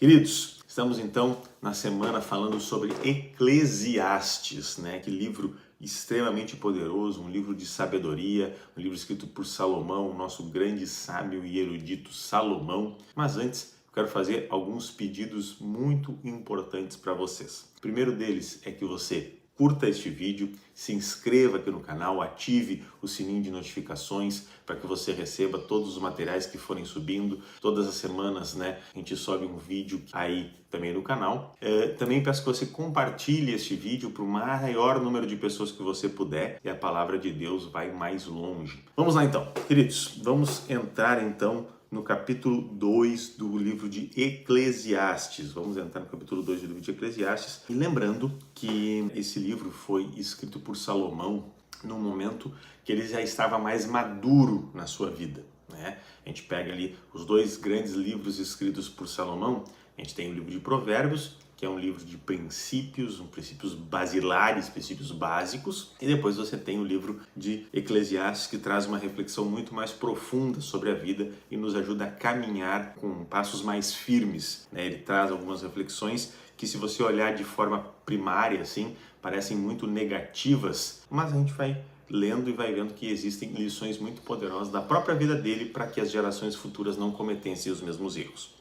Queridos, estamos então na semana falando sobre Eclesiastes, né? Que livro extremamente poderoso, um livro de sabedoria, um livro escrito por Salomão, nosso grande sábio e erudito Salomão. Mas antes, eu quero fazer alguns pedidos muito importantes para vocês. O primeiro deles é que você curta este vídeo, se inscreva aqui no canal, ative o sininho de notificações para que você receba todos os materiais que forem subindo. Todas as semanas, né, a gente sobe um vídeo aí também no canal. Também peço que você compartilhe este vídeo para o maior número de pessoas que você puder e a palavra de Deus vai mais longe. Vamos lá então, queridos, vamos entrar então no capítulo 2 do livro de Eclesiastes. Vamos entrar no capítulo 2 do livro de Eclesiastes. E lembrando que esse livro foi escrito por Salomão num momento que ele já estava mais maduro na sua vida, né? A gente pega ali os dois grandes livros escritos por Salomão. A gente tem o livro de Provérbios, que é um livro de princípios, princípios basilares, princípios básicos. E depois você tem o livro de Eclesiastes, que traz uma reflexão muito mais profunda sobre a vida e nos ajuda a caminhar com passos mais firmes, né? Ele traz algumas reflexões que, se você olhar de forma primária, assim, parecem muito negativas, mas a gente vai lendo e vai vendo que existem lições muito poderosas da própria vida dele para que as gerações futuras não cometessem os mesmos erros.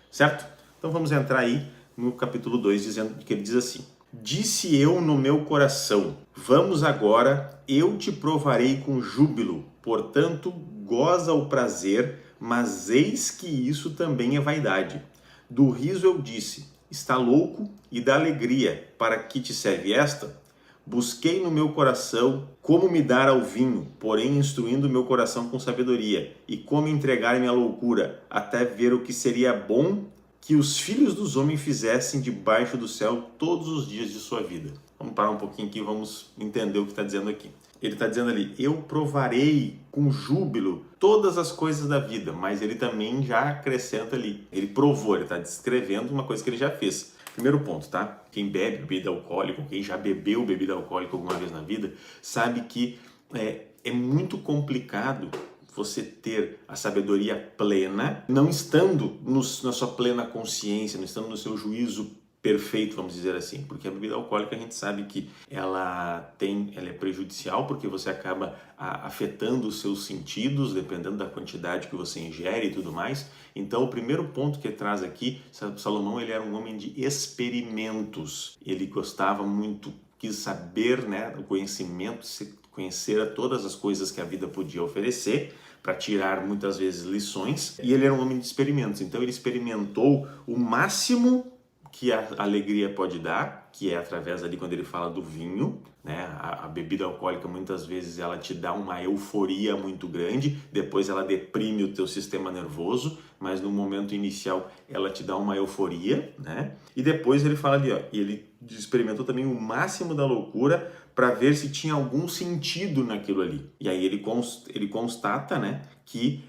Certo? Então vamos entrar aí no capítulo 2, dizendo que ele diz assim: Disse eu no meu coração, vamos agora, eu te provarei com júbilo, portanto goza o prazer, mas eis que isso também é vaidade. Do riso eu disse, está louco, e da alegria, para que te serve esta? Busquei no meu coração como me dar ao vinho, porém instruindo meu coração com sabedoria, e como entregar-me à loucura, até ver o que seria bom que os filhos dos homens fizessem debaixo do céu todos os dias de sua vida. Vamos parar um pouquinho aqui e vamos entender o que está dizendo aqui. Ele está dizendo ali, eu provarei com júbilo todas as coisas da vida, mas ele também já acrescenta ali. Ele provou, ele está descrevendo uma coisa que ele já fez. Primeiro ponto, tá? Quem bebe bebida alcoólica, quem já bebeu bebida alcoólica alguma vez na vida, sabe que é muito complicado você ter a sabedoria plena, não estando na sua plena consciência, não estando no seu juízo perfeito, vamos dizer assim, porque a bebida alcoólica a gente sabe que ela é prejudicial, porque você acaba afetando os seus sentidos, dependendo da quantidade que você ingere e tudo mais. Então, o primeiro ponto que traz aqui, Salomão, ele era um homem de experimentos, ele gostava muito, quis saber, né, o conhecimento, conhecer todas as coisas que a vida podia oferecer, para tirar muitas vezes lições, e ele era um homem de experimentos, então ele experimentou o máximo que a alegria pode dar, que é através ali quando ele fala do vinho, né? A bebida alcoólica muitas vezes ela te dá uma euforia muito grande, depois ela deprime o teu sistema nervoso, mas no momento inicial ela te dá uma euforia, né? E depois ele fala ali, ó, ele experimentou também o máximo da loucura para ver se tinha algum sentido naquilo ali. E aí ele constata, né, que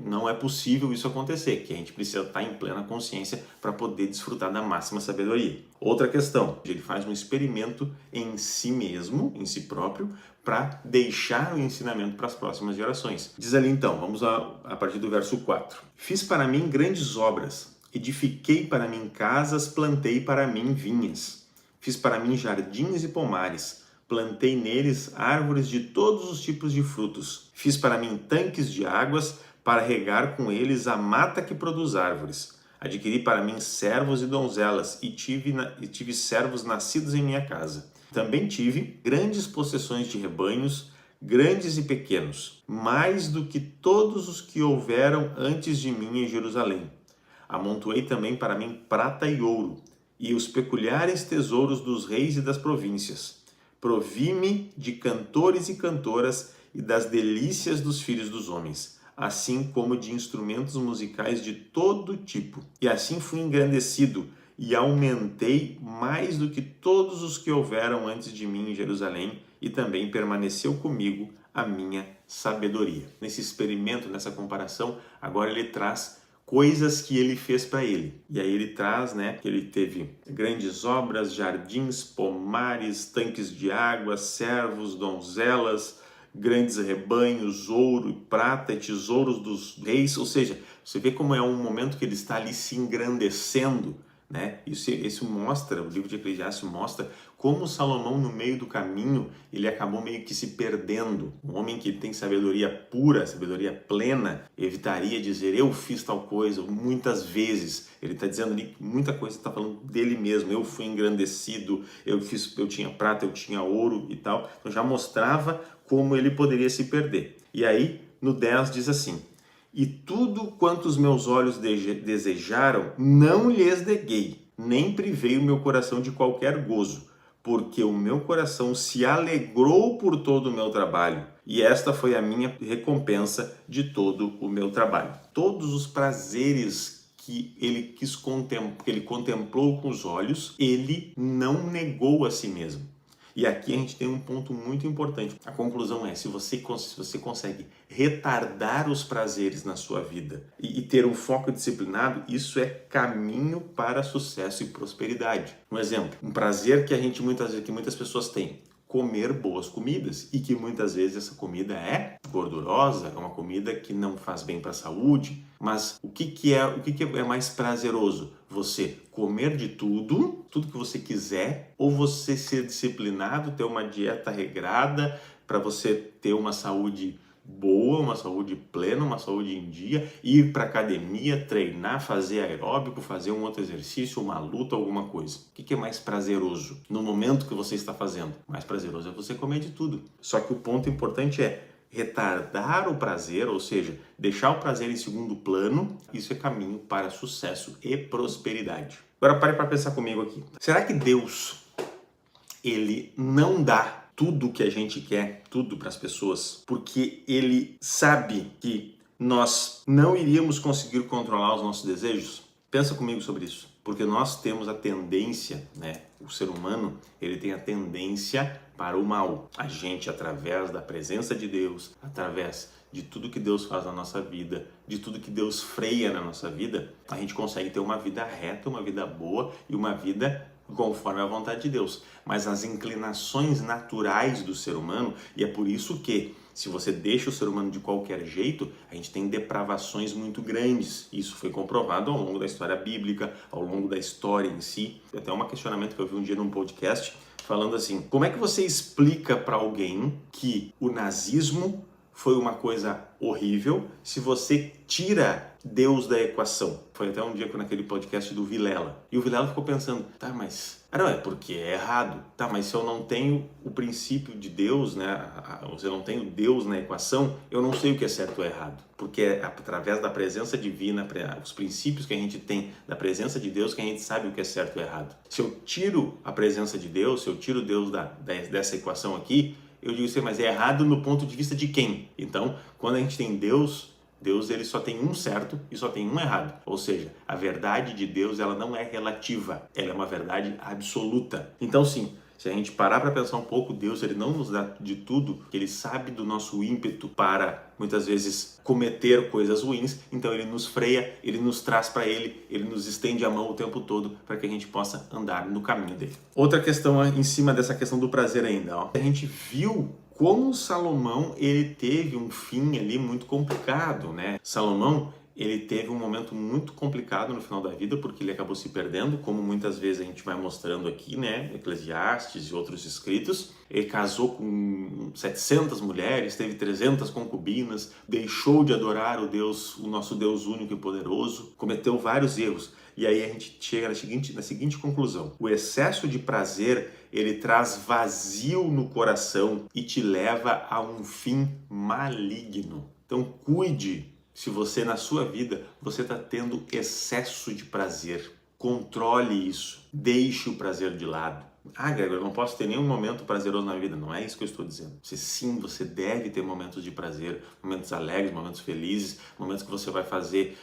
não é possível isso acontecer, que a gente precisa estar em plena consciência para poder desfrutar da máxima sabedoria. Outra questão, ele faz um experimento em si mesmo, em si próprio, para deixar o ensinamento para as próximas gerações. Diz ali então, vamos a partir do verso 4. Fiz para mim grandes obras, edifiquei para mim casas, plantei para mim vinhas. Fiz para mim jardins e pomares, plantei neles árvores de todos os tipos de frutos. Fiz para mim tanques de águas para regar com eles a mata que produz árvores. Adquiri para mim servos e donzelas e tive servos nascidos em minha casa. Também tive grandes possessões de rebanhos, grandes e pequenos, mais do que todos os que houveram antes de mim em Jerusalém. Amontoei também para mim prata e ouro, e os peculiares tesouros dos reis e das províncias. Provi-me de cantores e cantoras e das delícias dos filhos dos homens, assim como de instrumentos musicais de todo tipo. E assim fui engrandecido e aumentei mais do que todos os que houveram antes de mim em Jerusalém, e também permaneceu comigo a minha sabedoria. Nesse experimento, nessa comparação, agora ele traz coisas que ele fez para ele. E aí ele traz, né, que ele teve grandes obras, jardins, pomares, tanques de água, servos, donzelas, grandes rebanhos, ouro e prata e tesouros dos reis. Ou seja, Você vê como é um momento que ele está ali se engrandecendo, né? Isso mostra, o livro de Eclesiastes mostra como Salomão, no meio do caminho, ele acabou meio que se perdendo. Um homem que tem sabedoria pura, sabedoria plena, evitaria dizer eu fiz tal coisa muitas vezes. Ele está dizendo ali que muita coisa está falando dele mesmo. Eu fui engrandecido, eu tinha prata, eu tinha ouro e tal. Então já mostrava como ele poderia se perder. E aí, no 10 diz assim: e tudo quanto os meus olhos desejaram, não lhes neguei, nem privei o meu coração de qualquer gozo, porque o meu coração se alegrou por todo o meu trabalho, e esta foi a minha recompensa de todo o meu trabalho. Todos os prazeres que ele que ele contemplou com os olhos, ele não negou a si mesmo. E aqui a gente tem um ponto muito importante. A conclusão é, se você consegue retardar os prazeres na sua vida e ter um foco disciplinado, isso é caminho para sucesso e prosperidade. Um exemplo, um prazer que muitas pessoas têm: comer boas comidas, e que muitas vezes essa comida é gordurosa, é uma comida que não faz bem para a saúde. Mas o que é mais prazeroso? Você comer de tudo que você quiser, ou você ser disciplinado, ter uma dieta regrada para você ter uma saúde boa, uma saúde plena, uma saúde em dia, ir para academia, treinar, fazer aeróbico, fazer um outro exercício, uma luta, alguma coisa. O que é mais prazeroso no momento que você está fazendo? Mais prazeroso é você comer de tudo. Só que o ponto importante é retardar o prazer, ou seja, deixar o prazer em segundo plano. Isso é caminho para sucesso e prosperidade. Agora pare para pensar comigo aqui. Será que Deus, ele não dá tudo que a gente quer, tudo para as pessoas, porque ele sabe que nós não iríamos conseguir controlar os nossos desejos? Pensa comigo sobre isso. Porque nós temos a tendência, né? O ser humano, ele tem a tendência para o mal. A gente, através da presença de Deus, através de tudo que Deus faz na nossa vida, de tudo que Deus freia na nossa vida, a gente consegue ter uma vida reta, uma vida boa e uma vida conforme a vontade de Deus. Mas as inclinações naturais do ser humano, e é por isso que, se você deixa o ser humano de qualquer jeito, a gente tem depravações muito grandes. Isso foi comprovado ao longo da história bíblica, ao longo da história em si. Até um questionamento que eu vi um dia num podcast, falando assim: como é que você explica para alguém que o nazismo foi uma coisa horrível se você tira Deus da equação? Foi até um dia naquele podcast do Vilela. E o Vilela ficou pensando, tá, mas... não, é porque é errado. Tá, mas se eu não tenho o princípio de Deus, né? Se eu não tenho Deus na equação, eu não sei o que é certo ou errado. Porque é através da presença divina, os princípios que a gente tem da presença de Deus, que a gente sabe o que é certo ou errado. Se eu tiro a presença de Deus, se eu tiro Deus dessa equação aqui, eu digo assim, mas é errado no ponto de vista de quem? Então, quando a gente tem Deus ele só tem um certo e só tem um errado. Ou seja, a verdade de Deus, ela não é relativa, ela é uma verdade absoluta. Então sim, se a gente parar para pensar um pouco, Deus, ele não nos dá de tudo, ele sabe do nosso ímpeto para, muitas vezes, cometer coisas ruins, então ele nos freia, ele nos traz para ele nos estende a mão o tempo todo para que a gente possa andar no caminho dele. Outra questão em cima dessa questão do prazer ainda, ó. A gente viu como Salomão, ele teve um fim ali muito complicado, né? Salomão, ele teve um momento muito complicado no final da vida, porque ele acabou se perdendo, como muitas vezes a gente vai mostrando aqui, né? Eclesiastes e outros escritos. Ele casou com 700 mulheres, teve 300 concubinas, deixou de adorar o nosso Deus único e poderoso, cometeu vários erros. E aí a gente chega na seguinte conclusão: o excesso de prazer, ele traz vazio no coração e te leva a um fim maligno. Então cuide, se você na sua vida, você está tendo excesso de prazer. Controle isso, deixe o prazer de lado. Ah, Gregor, eu não posso ter nenhum momento prazeroso na vida. Não é isso que eu estou dizendo. Você deve ter momentos de prazer, momentos alegres, momentos felizes, momentos que você vai fazer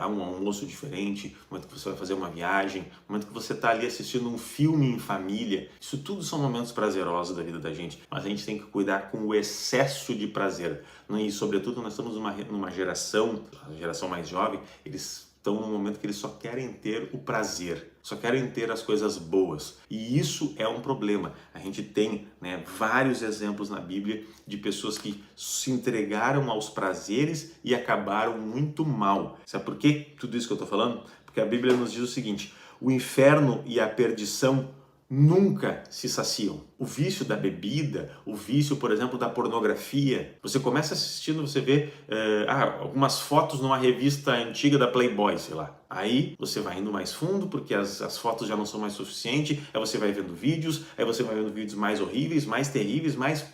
um almoço diferente, momento que você vai fazer uma viagem, momento que você está ali assistindo um filme em família. Isso tudo são momentos prazerosos da vida da gente, mas a gente tem que cuidar com o excesso de prazer. E, sobretudo, nós estamos numa geração, a geração mais jovem, eles estão num momento que eles só querem ter o prazer, só querem ter as coisas boas. E isso é um problema. A gente tem, né, vários exemplos na Bíblia de pessoas que se entregaram aos prazeres e acabaram muito mal. Sabe por quê? Tudo isso que eu estou falando? Porque a Bíblia nos diz o seguinte: o inferno e a perdição nunca se saciam. O vício da bebida, o vício, por exemplo, da pornografia. Você começa assistindo, você vê algumas fotos numa revista antiga da Playboy, sei lá. Aí você vai indo mais fundo, porque as fotos já não são mais suficientes, aí você vai vendo vídeos, aí você vai vendo vídeos mais horríveis, mais terríveis, mais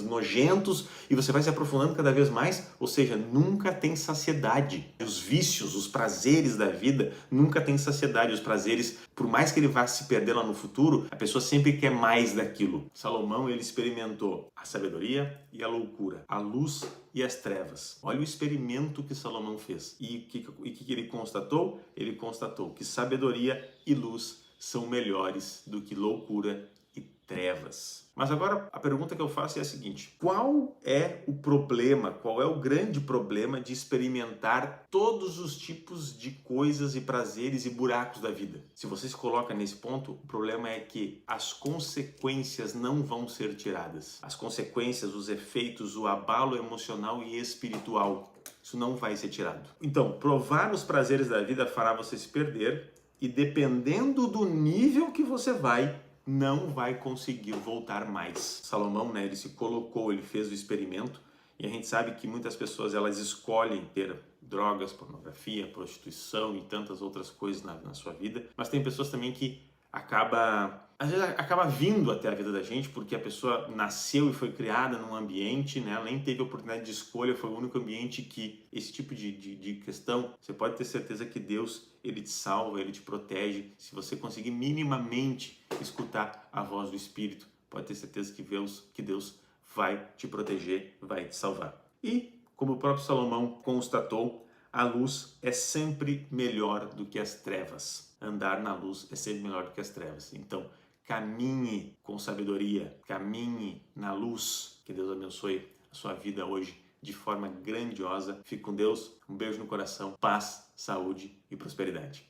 nojentos, e você vai se aprofundando cada vez mais, ou seja, nunca tem saciedade. Os vícios, os prazeres da vida nunca tem saciedade. Os prazeres, por mais que ele vá se perder lá no futuro, a pessoa sempre quer mais daquilo. Salomão, ele experimentou a sabedoria e a loucura, a luz e as trevas. Olha o experimento que Salomão fez. E o que ele constatou? Ele constatou que sabedoria e luz são melhores do que loucura e trevas. Mas agora a pergunta que eu faço é a seguinte: qual é o problema, qual é o grande problema de experimentar todos os tipos de coisas e prazeres e buracos da vida? Se você se coloca nesse ponto, o problema é que as consequências não vão ser tiradas. As consequências, os efeitos, o abalo emocional e espiritual, isso não vai ser tirado. Então, provar os prazeres da vida fará você se perder, e dependendo do nível que você vai, não vai conseguir voltar mais. Salomão, né, ele se colocou, ele fez o experimento, e a gente sabe que muitas pessoas elas escolhem ter drogas, pornografia, prostituição e tantas outras coisas na sua vida, mas tem pessoas também que às vezes acaba vindo até a vida da gente porque a pessoa nasceu e foi criada num ambiente, né? Ela nem teve oportunidade de escolha, foi o único ambiente que esse tipo de questão, você pode ter certeza que Deus, ele te salva, ele te protege. Se você conseguir minimamente escutar a voz do Espírito, pode ter certeza que Deus vai te proteger, vai te salvar. E, como o próprio Salomão constatou, a luz é sempre melhor do que as trevas. Andar na luz é sempre melhor do que as trevas. Então, caminhe com sabedoria, caminhe na luz. Que Deus abençoe a sua vida hoje de forma grandiosa. Fique com Deus, um beijo no coração, paz, saúde e prosperidade.